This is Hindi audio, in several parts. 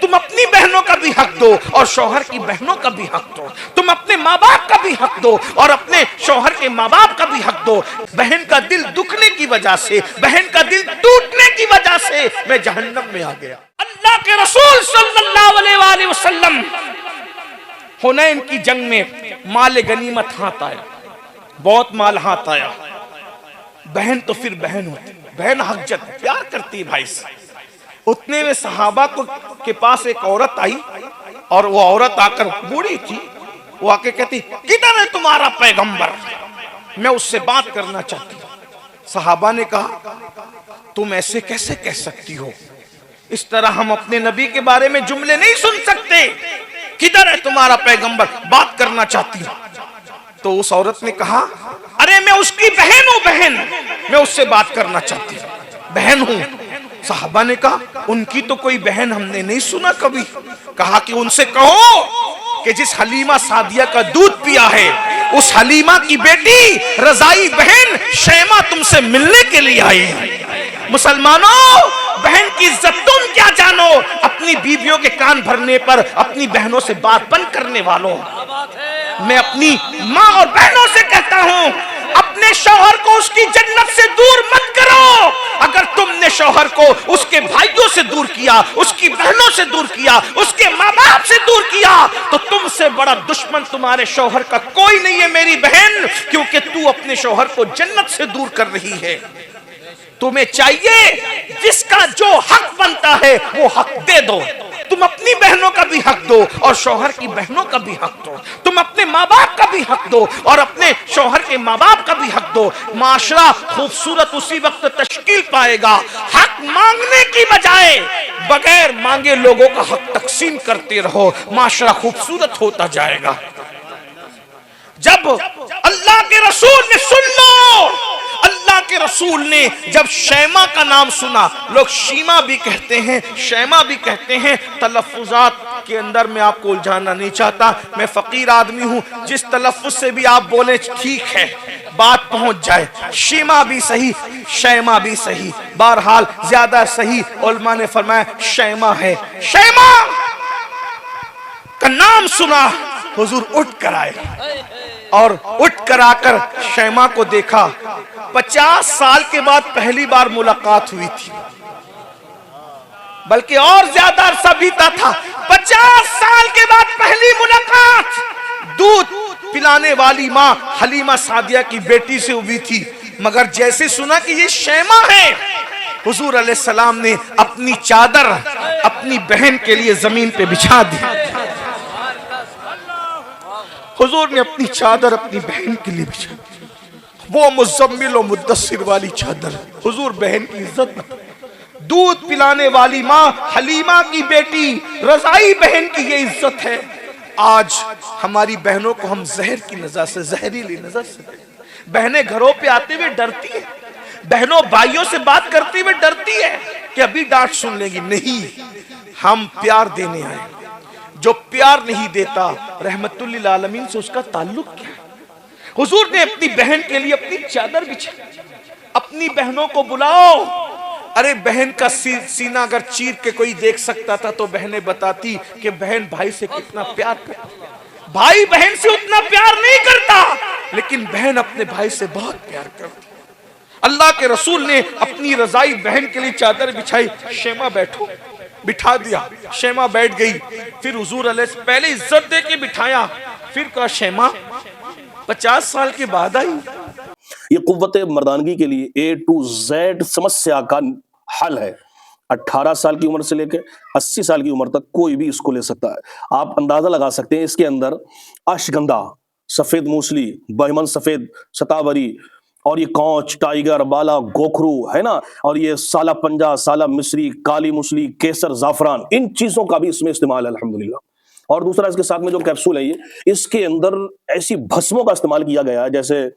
तुम अपनी बहनों का भी हक दो और शौहर की बहनों का भी हक दो। तुम अपने माँ बाप का भी हक दो और अपने शौहर के माँ बाप का भी हक दो। बहन का दिल दुखने की वजह से, बहन का दिल टूटने की वजह से मैं जहन्नम में आ गया। अल्लाह के रसूल सल्लल्लाहु अलैहि वसल्लम हुनैन की जंग में माल गनीमत हाथ आया, बहुत माल हाथ आया। बहन तो फिर बहन होती, बहन हक़जत प्यार करती है भाई से। उतने में सहाबा को के पास एक औरत आई और वो औरत आकर बूढ़ी थी, वो आके कहती किधर है तुम्हारा पैगंबर, मैं उससे बात करना चाहती हूँ। सहाबा ने कहा तुम ऐसे कैसे कह सकती हो, इस तरह हम अपने नबी के बारे में जुमले नहीं सुन सकते। किधर है तुम्हारा पैगंबर, बात करना चाहती हूँ। तो उस औरत ने कहा अरे मैं उसकी बहन हूं, बहन, मैं उससे बात करना चाहती हूँ, बहन हूं। साहबा ने कहा उनकी तो कोई बहन हमने नहीं सुना कभी। कहा कि उनसे कहो कि जिस हलीमा सादिया का दूध पिया है उस हलीमा की बेटी रजाई बहन शैमा तुमसे मिलने के लिए आई है। मुसलमानों, बहन की इज्जत तुम क्या जानो। अपनी बीवियों के कान भरने पर अपनी बहनों से बात बंद करने वालों, मैं अपनी माँ और बहनों से कहता हूँ अपने शौहर को उसकी जन्नत से दूर मत करो। अगर तुमने शौहर को उसके भाइयों से दूर किया, उसकी बहनों से दूर किया, उसके माँ बाप से दूर किया, तो तुमसे बड़ा दुश्मन तुम्हारे शौहर का कोई नहीं है मेरी बहन, क्योंकि तू अपने शौहर को जन्नत से दूर कर रही है। तुम्हें चाहिए जिसका जो हक बनता है वो हक दे दो। तुम अपनी बहनों का भी हक दो और शौहर की बहनों का भी हक दो। तुम अपने माँ बाप का भी हक दो और अपने शौहर के माँ बाप का भी हक दो। माशरा खूबसूरत उसी वक्त तश्कील पाएगा हक मांगने की बजाय बगैर मांगे लोगों का हक तकसीम करते रहो, माशरा खूबसूरत होता जाएगा। जब अल्लाह के रसूल ने सुन लो, अल्लाह के रसूल ने जब शैमा का नाम सुना, लोग शीमा भी कहते हैं, शैमा भी कहते हैं, तलफ्फुज़ात के अंदर मैं आपको उलझाना नहीं चाहता। मैं फकीर आदमी हूं, जिस तलफ्फुज़ से भी आप बोले ठीक है, बात पहुंच जाए। शीमा भी सही, शैमा भी सही, बहरहाल ज्यादा सही उलमा ने फरमाया शैमा है। शैमा का नाम सुना, हुजूर उठ कर आए और उठ कर आकर शैमा को देखा। 50 साल के बाद पहली बार मुलाकात हुई थी, बल्कि और ज्यादा अरसा बीता था। 50 साल के बाद पहली मुलाकात दूध पिलाने वाली माँ हलीमा सादिया की बेटी से हुई थी। मगर जैसे सुना कि ये शैमा है, हुजूर अलैहिस्सलाम ने अपनी चादर अपनी बहन के लिए जमीन पे बिछा दी। हुजूर ने अपनी चादर अपनी बहन के लिए बिछा, वो मुज़म्मिल और मुद्दस्सिर वाली चादर। हुजूर बहन की इज्जत न, दूध पिलाने वाली माँ हलीमा की बेटी रज़ाई बहन की ये इज्जत है। आज हमारी बहनों को हम जहर की नजर से, जहरीली नजर से, बहनें घरों पे आते हुए डरती है, बहनों भाइयों से बात करते हुए डरती है कि अभी डांट सुन लेंगी। नहीं, हम प्यार देने आए। जो प्यार नहीं देता रहमतुल लिल आलमीन से उसका ताल्लुक क्या है। हुजूर ने अपनी बहन के लिए अपनी चादर बिछाई। अपनी बहनों को बुलाओ। अरे बहन का सीना अगर चीर के कोई देख सकता था तो बहनें बताती कि बहन भाई से कितना प्यार करती। भाई बहन से उतना प्यार नहीं करता, लेकिन बहन अपने भाई से बहुत प्यार करती। अल्लाह के रसूल ने अपनी रजाई बहन के लिए चादर बिछाई। शैमा बैठो, बिठा दिया। शैमा बैठ गई। फिर हुजूर अलैहि पहले इज्जत दे के बिठाया, फिर कहा शैमा 50 साल के बाद आई। ये कुव्वत मर्दानगी के लिए A to Z समस्या का हल है। 18 साल की उम्र से लेकर 80 साल की उम्र तक कोई भी इसको ले सकता है। आप अंदाजा लगा सकते हैं इसके अंदर अश्वगंधा, सफेद मूसली, बहमन सफेद शतावरी और ये कौच, टाइगर, बाला, गोखरू है ना, और ये साला पंजा, साला मिस्री, काली मूसली, केसर, जाफरान, इन चीजों का भी इसमें इस्तेमाल है अल्हम्दुलिल्लाह। और दूसरा इसके साथ में जो कैप्सूल है ये, इसके अंदर ऐसी भस्मों का इस्तेमाल किया गया है जैसे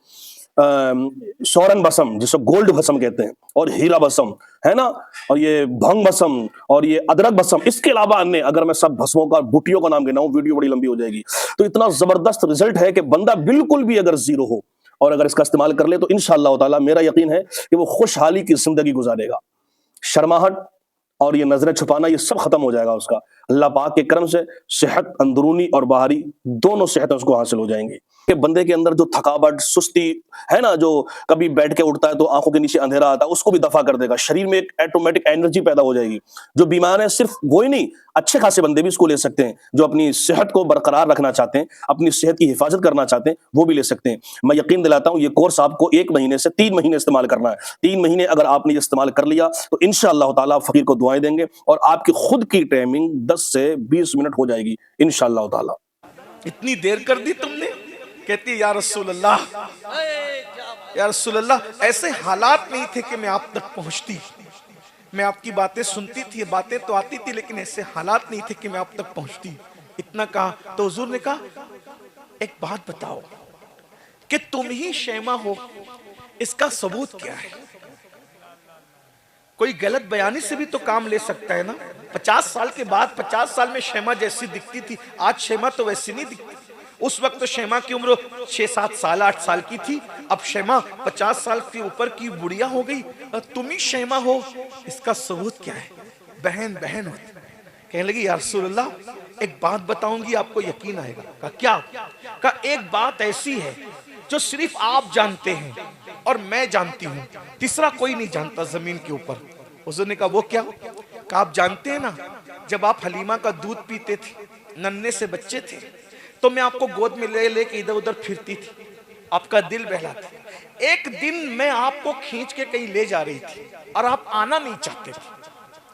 सोरन भस्म, जिसे गोल्ड भस्म कहते हैं, और हीरा भस्म है ना, और ये भंग भस्म और ये अदरक भस्म। इसके अलावा अन्य, अगर मैं सब भस्मों का बुटियों का नाम गिनाऊं वीडियो बड़ी लंबी हो जाएगी। तो इतना जबरदस्त रिजल्ट है कि बंदा बिल्कुल भी अगर जीरो हो और अगर इसका इस्तेमाल कर ले तो इंशाअल्लाह ताला मेरा यकीन है कि वो खुशहाली की जिंदगी गुजारेगा। शर्माहट और ये नजरें छुपाना ये सब खत्म हो जाएगा उसका। अल्लाह पाक के करम से सेहत अंदरूनी और बाहरी दोनों सेहतें उसको हासिल हो जाएंगी। कि बंदे के अंदर जो थकावट, सुस्ती है ना, जो कभी बैठ के उठता है तो आंखों के नीचे अंधेरा आता है, उसको भी दफा कर देगा। शरीर में एक ऑटोमेटिक एनर्जी पैदा हो जाएगी। जो बीमार है सिर्फ वो ही नहीं, अच्छे खासे बंदे भी इसको ले सकते हैं। जो अपनी सेहत को बरकरार रखना चाहते हैं, अपनी सेहत की हिफाजत करना चाहते हैं, वो भी ले सकते हैं। मैं यकीन दिलाता हूं ये कोर्स आपको 1 महीने से 3 महीने इस्तेमाल करना है। 3 महीने अगर आपने इस्तेमाल कर लिया तो इंशाअल्लाह ताला आप फकीर को दुआएं देंगे और आपकी खुद की टाइमिंग 10 से 20 मिनट हो जाएगी इंशाअल्लाह ताला। इतनी देर कर दी तुमने? कहती है या रसूल अल्लाह, या रसूल अल्लाह, ऐसे हालात नहीं थे कि मैं आप तक पहुंचती। मैं आपकी बातें सुनती थी, बातें तो आती थी, लेकिन ऐसे हालात नहीं थे कि मैं आप तक पहुंचती। इतना कहा तो हुजूर ने कहा एक बात बताओ कि तुम ही शैमा हो, इसका सबूत क्या है? कोई गलत बयानी से भी तो काम ले सकता है ना। 50 साल के बाद 50 साल में शैमा जैसी दिखती थी, आज शैमा तो वैसी नहीं दिखती। उस वक्त तो शैमा की उम्र 6-7 साल 8 साल की थी, अब शैमा 50 साल के ऊपर की बुढ़िया हो गई। तुम ही शैमा हो, इसका सबूत क्या है? बहन बहन होती। कहने लगी या रसूल अल्लाह, एक बात बताऊंगी, आपको यकीन आएगा। कहा क्या? कहा एक बात ऐसी है जो सिर्फ आप जानते हैं और मैं जानती हूँ, तीसरा कोई नहीं जानता जमीन के ऊपर। हुजूर ने कहा वो क्या? कहा आप जानते हैं ना, जब आप हलीमा का दूध पीते थे, नन्हे से बच्चे थे, तो मैं आपको गोद में ले लेके इधर उधर फिरती थी, आपका दिल बहलाता। एक दिन मैं आपको खींच के कहीं ले जा रही थी और आप आना नहीं चाहते थे।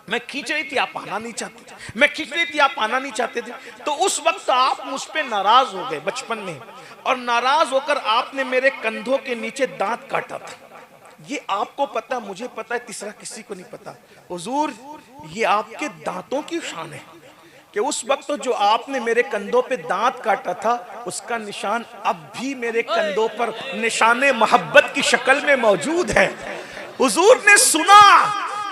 मैं खींच रही थी, आप आना नहीं चाहते थे। मैं खींच रही थी, आप आना नहीं चाहते थे। तो उस वक्त आप मुझ पे नाराज हो गए बचपन में, और नाराज होकर आपने मेरे कंधों के नीचे दांत काटा था। ये आपको पता, मुझे पता है, तीसरा किसी को नहीं पता। हुजूर, ये आपके दांतों की शान है कि उस वक्त जो आपने मेरे कंधों पे दांत काटा था, उसका निशान अब भी मेरे कंधों पर निशाने मोहब्बत की शक्ल में मौजूद है। हुजूर ने सुना,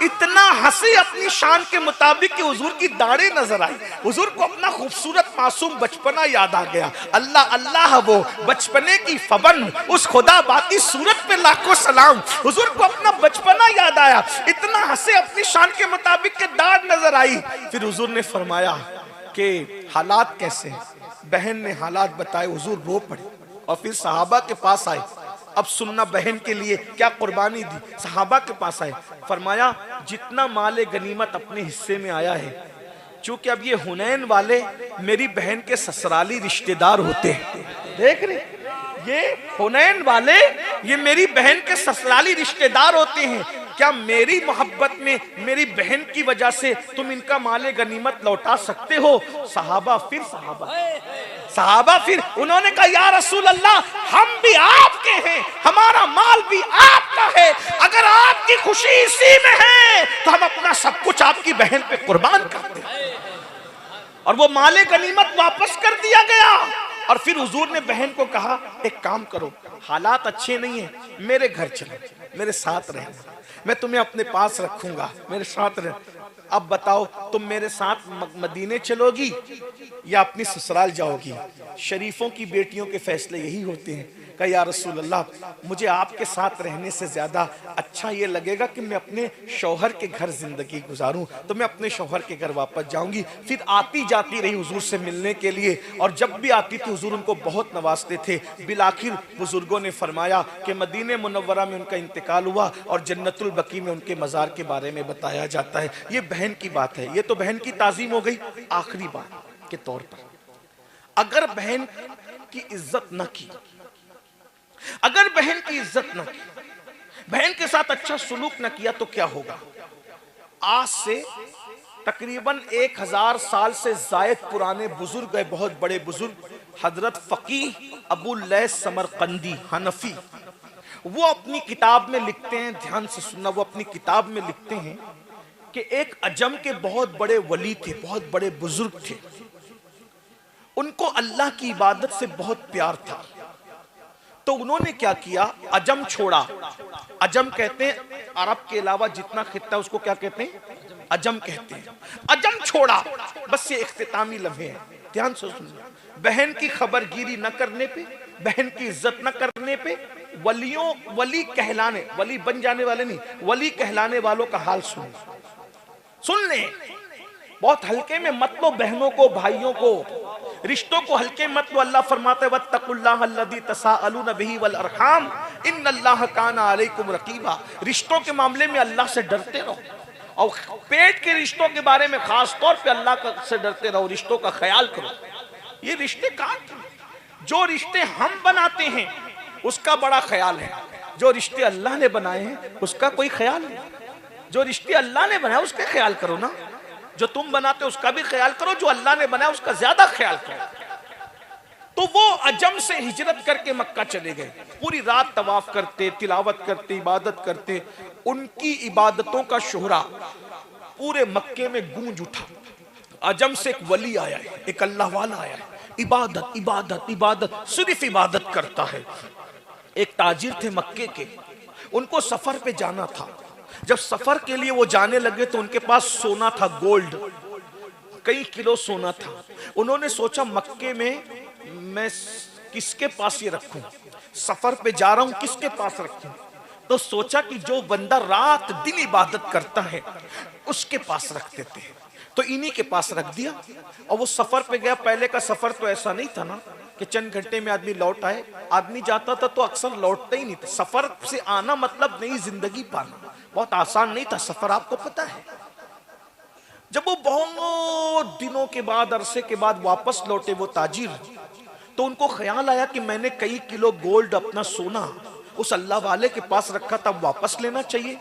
इतना हंसी अपनी शान के मुताबिक कि हुजूर की दाढ़ी नजर आई। हुजूर को अपना खूबसूरत मासूम बचपना याद आ गया। अल्लाह अल्लाह वो बचपने की फबन, उस खुदा बाकी सूरत पे लाखों सलाम। हुजूर को अपना बचपना याद आया, इतना हंसे अपनी शान के मुताबिक के दाढ़ नजर आई। फिर हुजूर ने फरमाया कि हालात कैसे हैं? बहन ने हालात बताए, हुजूर रो पड़े और फिर सहाबा के पास आए। अब सुनना बहन के लिए क्या कुर्बानी दी। सहाबा के पास आए, फरमाया जितना माले गनीमत अपने हिस्से में आया है, चूंकि अब ये हुनैन वाले मेरी बहन के ससुराली रिश्तेदार होते हैं। देख रहे, ये हुनैन वाले ये मेरी बहन के ससुराली रिश्तेदार होते हैं। क्या मेरी मोहब्बत में मेरी बहन की वजह से तुम इनका माले गनीमत लौटा सकते हो? सहाबा फिर उन्होंने कहा या रसूल अल्लाह, हम भी आपके हैं, हमारा माल भी आपका है। अगर आपकी खुशी इसी में है तो हम अपना सब कुछ आपकी बहन पे कुर्बान करते हैं। और वो माले गनीमत वापस कर दिया गया। और फिर हुजूर ने बहन को कहा एक काम करो, हालात अच्छे नहीं है, मेरे घर चलो, मेरे साथ रहना, मैं तुम्हें अपने पास रखूंगा, मेरे साथ रह। अब बताओ, तुम मेरे साथ मदीने चलोगी या अपनी ससुराल जाओगी? शरीफों की बेटियों के फैसले यही होते हैं। कहा या रसूल अल्लाह, मुझे आपके साथ रहने से ज्यादा अच्छा ये लगेगा कि मैं अपने शौहर के घर जिंदगी गुजारूं। तो मैं अपने शौहर के घर वापस जाऊंगी। फिर आती जाती रही हुजूर से मिलने के लिए, और जब भी आती थी हुजूर उनको बहुत नवाजते थे। बिलाखिर बुजुर्गों ने फरमाया कि मदीने मुनव्वरा में उनका इंतकाल हुआ और जन्नतुल बकी में उनके मज़ार के बारे में बताया जाता है। ये बहन की बात है, ये तो बहन की ताज़ीम हो गई। आखिरी बात के तौर पर, अगर बहन की इज्जत न की, अगर बहन की इज्जत न की, बहन के साथ अच्छा सुलूक न किया तो क्या होगा? आज से तकरीबन 1000 साल से जायद पुराने बुजुर्ग है, बहुत बड़े बुजुर्ग, हजरत फकीह अबू लैस समरकंदी हनफी, वो अपनी किताब में लिखते हैं, ध्यान से सुनना, वो अपनी किताब में लिखते हैं कि एक अजम के बहुत बड़े वली थे, बहुत बड़े बुजुर्ग थे, उनको अल्लाह की इबादत से बहुत प्यार था। तो उन्होंने क्या किया, अजम छोड़ा। अजम कहते हैं अरब के अलावा जितना खित्ता उसको क्या कहते हैं? अजम कहते हैं। अजम छोड़ा, बस ये इख्तितामी लम्हे हैं, ध्यान से सुनिए। बहन की खबरगिरी न करने पे, बहन की इज्जत न करने पे, वली कहलाने, वली बन जाने वाले नहीं, वली कहलाने वालों का हाल सुन ले। बहुत हल्के में मत लो बहनों को, भाइयों को, रिश्तों को हल्के मत लो। अल्लाह फरमाते वत्तकुल्लाह अल्लज़ी तसाअलून बिही वल अरहाम इन्नल्लाह काना अलैकुम रकीबा। रिश्तों के मामले में अल्लाह से डरते रहो, और पेट के रिश्तों के बारे में खास तौर पे अल्लाह से डरते रहो, रिश्तों का ख्याल करो। ये रिश्ते कहाँ, जो रिश्ते हम बनाते हैं उसका बड़ा ख्याल है, जो रिश्ते अल्लाह ने बनाए हैं उसका कोई ख्याल नहीं। जो रिश्ते अल्लाह ने बनाए उसका ख्याल करो ना, जो तुम बनाते हो उसका भी ख्याल करो, जो अल्लाह ने बनाया उसका ज्यादा ख्याल करो। तो वो अजम से हिजरत करके मक्का चले गए, पूरी रात तवाफ करते, तिलावत करते, इबादत करते। उनकी इबादतों का शोहरा पूरे मक्के में गूंज उठा। अजम से एक वली आया है, एक अल्लाह वाला आया है, इबादत इबादत इबादत, सिर्फ इबादत करता है। एक ताजिर थे मक्के के, उनको सफर पे जाना था। जब सफर के लिए वो जाने लगे तो उनके पास सोना था, गोल्ड, कई किलो सोना था। उन्होंने सोचा मक्के में मैं किसके पास ये रखूं, सफर पे जा रहा हूं, किसके पास रखूं। तो सोचा कि जो बंदा रात दिन इबादत करता है उसके पास रख देते हैं, तो इन्हीं के पास रख दिया। और वो सफर पे गया। पहले का सफर तो ऐसा नहीं था ना कि चंद घंटे में आदमी लौट आए। आदमी जाता था तो अक्सर लौटता ही नहीं था। सफर से आना मतलब नई जिंदगी पाना, बहुत आसान नहीं था सफर, आपको पता है। जब वो बहुत दिनों के बाद, अरसे के बाद वापस लौटे वो ताजिर, तो उनको ख्याल आया कि मैंने कई किलो गोल्ड, अपना सोना उस अल्लाह वाले के पास रखा था, वापस लेना चाहिए।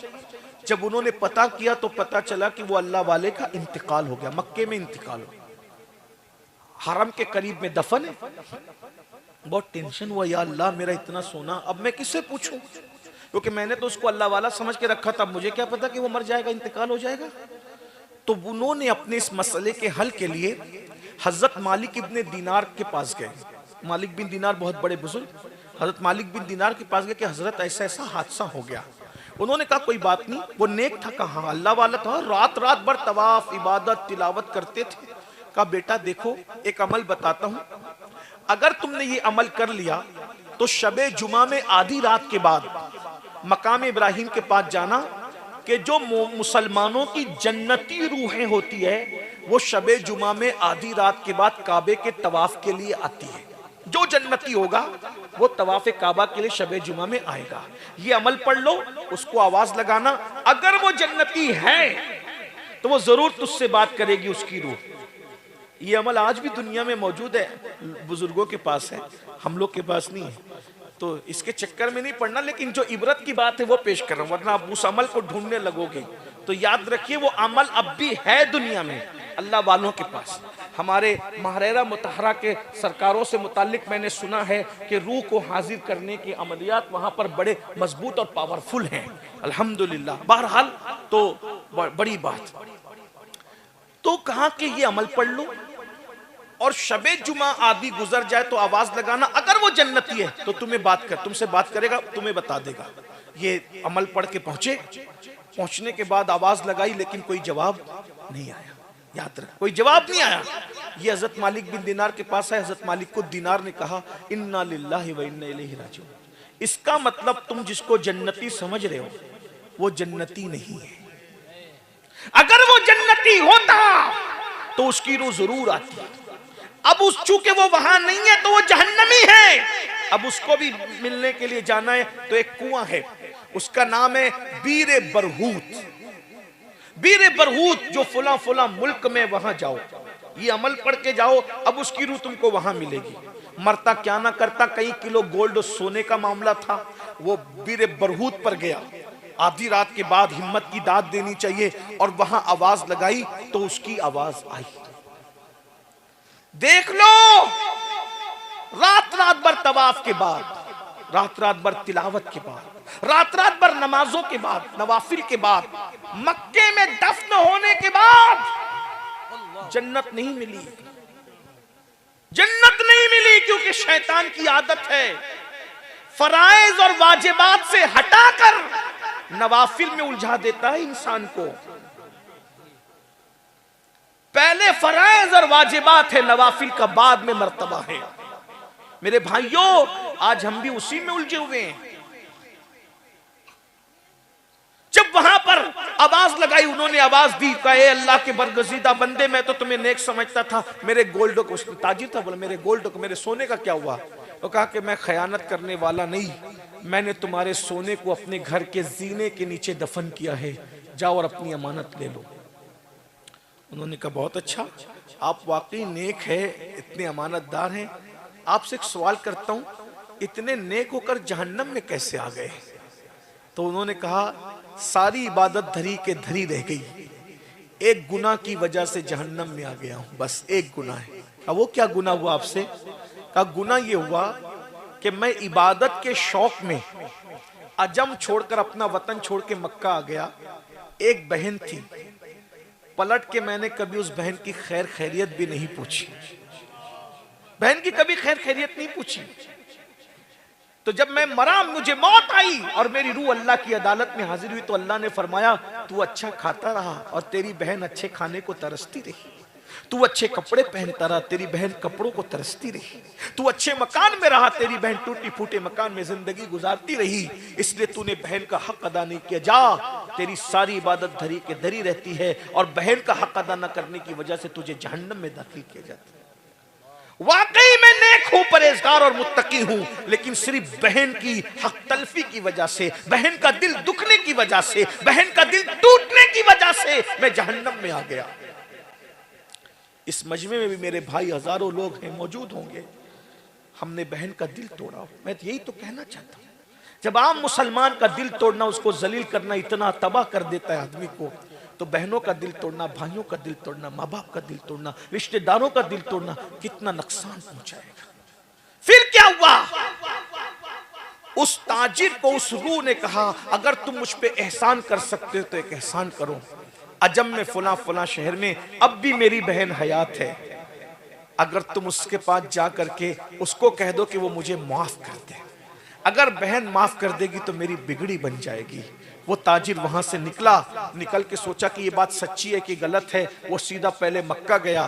जब उन्होंने पता किया तो पता चला कि वो अल्लाह वाले का इंतकाल हो गया, मक्के में इंतकाल हो गया, हरम के करीब में दफन है। बहुत टेंशन हुआ, या अल्लाह मेरा इतना सोना अब मैं किससे पूछूं, क्योंकि मैंने तो उसको अल्लाह वाला समझ के रखा था, मुझे क्या पता कि वो मर जाएगा, इंतकाल हो जाएगा। तो उन्होंने अपने इस मसले के हल के लिए हजरत मालिक इब्ने दीनार के पास गए। मालिक बिन दीनार बहुत बड़े बुजुर्ग, हजरत मालिक बिन दीनार के पास गए कि हजरत ऐसा ऐसा हादसा हो गया। उन्होंने कहा कोई बात नहीं, वो नेक था, कहा अल्लाह वाला था, रात रात भर तवाफ इबादत तिलावत करते थे। कहा बेटा देखो एक अमल बताता हूं, अगर तुमने ये अमल कर लिया तो शबे जुमा में आधी रात के बाद मकाम इब्राहिम के पास जाना, कि जो मुसलमानों की जन्नती रूहें होती है वो शबे जुमा में आधी रात के बाद काबे के तवाफ के लिए आती है। जो जन्नती होगा वो तवाफ काबा के लिए शबे जुमा में आएगा। ये अमल पढ़ लो, उसको आवाज लगाना, अगर वो जन्नती है तो वो जरूर तुझसे बात करेगी उसकी रूह। ये अमल आज भी दुनिया में मौजूद है, बुजुर्गों के पास है, हम लोग के पास नहीं है, तो इसके चक्कर में नहीं पड़ना। लेकिन जो इबरत की बात है वो पेश कर रहा हूं, वरना आप उस अमल को ढूंढने लगोगे तो याद रखिए वो अमल अब भी है दुनिया में अल्लाह वालों के पास। हमारे महरेरा मुतहरा के सरकारों से मुतालिक मैंने सुना है कि रूह को हाजिर करने की अमलियात वहां पर बड़े मजबूत और पावरफुल हैं, अल्हम्दुलिल्लाह। बहरहाल तो बड़ी बात, तो कहा कि ये अमल पढ़ लो और शबे जुमा आदि गुजर जाए तो आवाज लगाना, अगर वो जन्नती है तो तुमसे बात करेगा, तुम्हें बता देगा। ये अमल पढ़ के पहुंचे, पहुंचने के बाद आवाज लगाई लेकिन कोई जवाब नहीं आया। याद रख, कोई जवाब नहीं आया। ये हजरत मालिक बिन दीनार के पास है। हजरत मालिक को दीनार ने कहा इन्ना लिल्लाहि व इन्ना इलैहि राजिऊन। इसका मतलब तुम जिसको जन्नती समझ रहे हो वो जन्नती नहीं है। अगर वो जन्नती होता तो उसकी रूह जरूर आती। अब उस चूंकि वो वहां नहीं है तो वो जहन्नमी है। अब उसको भी मिलने के लिए जाना है तो एक कुआं है, उसका नाम है बीरे बरहूत। बीरे बरहूत जो फुला फुला मुल्क में, वहां जाओ, ये अमल पढ़ के जाओ, अब उसकी रूह तुमको वहां मिलेगी। मरता क्या ना करता, कई किलो गोल्ड सोने का मामला था, वो बीरे बरहूत पर गया। आधी रात के बाद हिम्मत की दाद देनी चाहिए, और वहां आवाज लगाई तो उसकी आवाज आई। देख लो, रात रात भर तवाफ के बाद, रात रात भर तिलावत के बाद, रात रात भर नमाजों के बाद, नवाफिल के बाद, मक्के में दफन होने के बाद जन्नत नहीं मिली। जन्नत नहीं मिली क्योंकि शैतान की आदत है फराइज और वाजिबात से हटाकर नवाफिल में उलझा देता है इंसान को। पहले फराइज और वाजिबात है, नवाफिल का बाद में मर्तबा है। मेरे भाइयों, आज हम भी उसी में उलझे हुए हैं। जब वहां पर आवाज लगाई, उन्होंने आवाज दी, कहा ए अल्लाह के बरगजीदा बंदे, मैं तो तुम्हें नेक समझता था, मेरे गोल्ड को, ताजिर था, बोला मेरे गोल्ड को, मेरे सोने का क्या हुआ? वो कहा कि मैं खयानत करने वाला नहीं, मैंने तुम्हारे सोने को अपने घर के जीने के नीचे दफन किया है, जाओ और अपनी अमानत ले लो। उन्होंने कहा बहुत अच्छा, आप वाकई नेक है, इतने अमानतदार हैं। आपसे एक सवाल करता हूं, इतने नेक होकर जहन्नम में कैसे आ गए? तो उन्होंने कहा सारी इबादत धरी के धरी रह गई, एक गुनाह की वजह से जहन्नम में आ गया हूं, बस एक गुनाह है। कहा वो क्या गुनाह हुआ आपसे? कहा गुनाह ये हुआ कि मैं इबादत के शौक में अजम छोड़कर अपना वतन छोड़ के मक्का आ गया। एक बहन थी, पलट के मैंने कभी उस बहन की खैर खैरियत भी नहीं पूछी, बहन की कभी खैर खैरियत नहीं पूछी। तो जब मैं मरा, मुझे मौत आई और मेरी रूह अल्लाह की अदालत में हाजिर हुई, तो अल्लाह ने फरमाया तू अच्छा खाता रहा और तेरी बहन अच्छे खाने को तरसती रही, तू अच्छे कपड़े पहनता रहा, तेरी बहन कपड़ों को तरसती रही, तू अच्छे मकान में रहा, तेरी बहन टूटी फूटे मकान में जिंदगी गुजारती रही, इसलिए तूने बहन का हक अदा नहीं किया, जा तेरी सारी इबादत धरी के धरी रहती है और बहन का हक अदा न करने की वजह से तुझे जहन्नम में दाखिल किया जाता है। वाकई मैं नेक हूं, परहेजगार और मुत्तकी हूं, लेकिन सिर्फ बहन की हक तलफी की वजह से, बहन का दिल दुखने की वजह से, बहन का दिल टूटने की वजह से मैं जहन्नम में आ गया। इस मजमे में भी मेरे भाई हजारों लोग हैं, मौजूद होंगे, हमने बहन का दिल तोड़ा। मैं तो यही तो कहना चाहता हूं, जब आम मुसलमान का दिल तोड़ना, उसको जलील करना इतना तबाह कर देता है आदमी को, तो बहनों का दिल तोड़ना, भाइयों का दिल तोड़ना, माँ बाप का दिल तोड़ना, रिश्तेदारों का दिल तोड़ना कितना नुकसान पहुंचाएगा। फिर क्या हुआ? उस ताजिर को उस रूह ने कहा अगर तुम मुझ पे एहसान कर सकते हो तो एक एहसान करो, अजम में फला फला शहर में अब भी मेरी बहन हयात है, अगर तुम उसके पास जा करके उसको कह दो कि वो मुझे माफ कर दे, अगर बहन माफ कर देगी तो मेरी बिगड़ी बन जाएगी। वो ताजिर वहां से निकला, निकल के सोचा कि ये बात सच्ची है कि गलत है। वो सीधा पहले मक्का गया,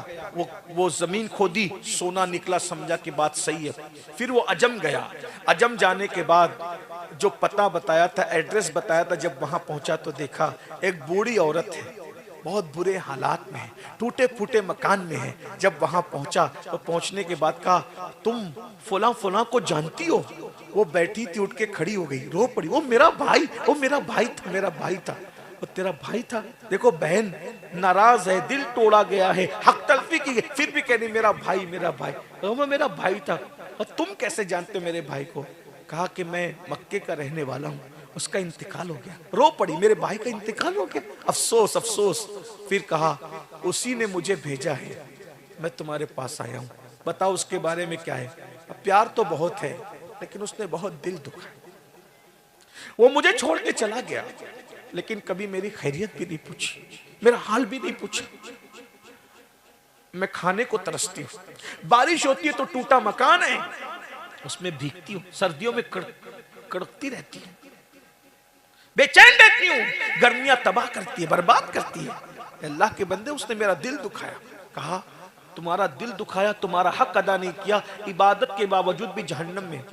वो जमीन खोदी, सोना निकला, समझा कि बात सही है। फिर वो अजम गया, अजम जाने के बाद जो पता बताया था, एड्रेस बताया था, जब वहां पहुंचा तो देखा एक बूढ़ी औरत है, बहुत बुरे हालात में है, टूटे फूटे मकान में है। जब वहां पहुंचा तो पहुंचने के बाद कहा तुम फला फला को जानती हो? वो बैठी थी, उठ के खड़ी हो गई, रो पड़ी, वो मेरा भाई, वो मेरा भाई था, मेरा भाई था। वो तेरा भाई था? देखो बहन नाराज है, दिल तोड़ा गया है, हक तलफी की, फिर भी कह रही मेरा भाई, मेरा भाई। वो मेरा भाई था। और तुम कैसे जानते हो मेरे भाई को? कहा कि मैं मक्के का रहने वाला हूँ, उसका इंतकाल हो गया। रो पड़ी, मेरे भाई का इंतकाल हो गया, अफसोस अफसोस। फिर कहा उसी ने मुझे भेजा है, मैं तुम्हारे पास आया हूँ, बताओ उसके बारे में क्या है? प्यार तो बहुत है लेकिन उसने बहुत दिल दुखा, वो मुझे छोड़ के चला गया, लेकिन कभी मेरी खैरियत भी नहीं पूछी, मेरा हाल भी नहीं पूछा। मैं खाने को तरसती हूँ, बारिश होती है तो टूटा मकान है उसमें भीगती हूँ, सर्दियों में कड़कती रहती हूँ, बेचैन रहती हूँ, गर्मियां तबाह करती है, बर्बाद करती है। अल्लाह के बंदे, उसने मेरा दिल दुखाया। कहा तुम्हारा दिल दुखाया, तुम्हारा हक अदा नहीं किया, इबादत के बावजूद भी जहन्नम में,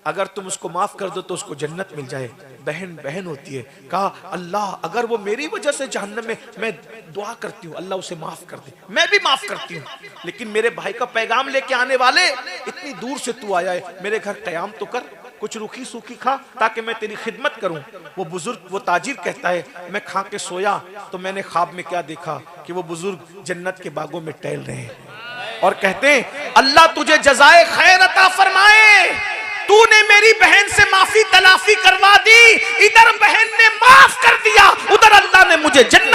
अगर तुम उसको माफ कर दो तो उसको जन्नत मिल जाए। बहन बहन होती है। कहा अल्लाह अगर वो मेरी वजह से जहन्नम में, मैं दुआ करती हूँ अल्लाह उसे माफ कर दे, मैं भी माफ करती हूँ, लेकिन मेरे भाई का पैगाम लेके आने वाले, इतनी दूर से तू आया है, मेरे घर कयाम तो कर, कुछ रूखी सूखी खा ताकि मैं तेरी खिदमत करूं। वो बुजुर्ग, वो ताजिर कहता है मैं खा के सोया तो मैंने ख्वाब में क्या देखा कि वो बुजुर्ग जन्नत के बागों में टहल रहे हैं और कहते हैं अल्लाह तुझे जज़ाए खैर अता फरमाए, तूने मेरी बहन से माफी तलाफी करवा दी, इधर बहन ने माफ कर दिया, उधर अल्लाह ने मुझे जन्नत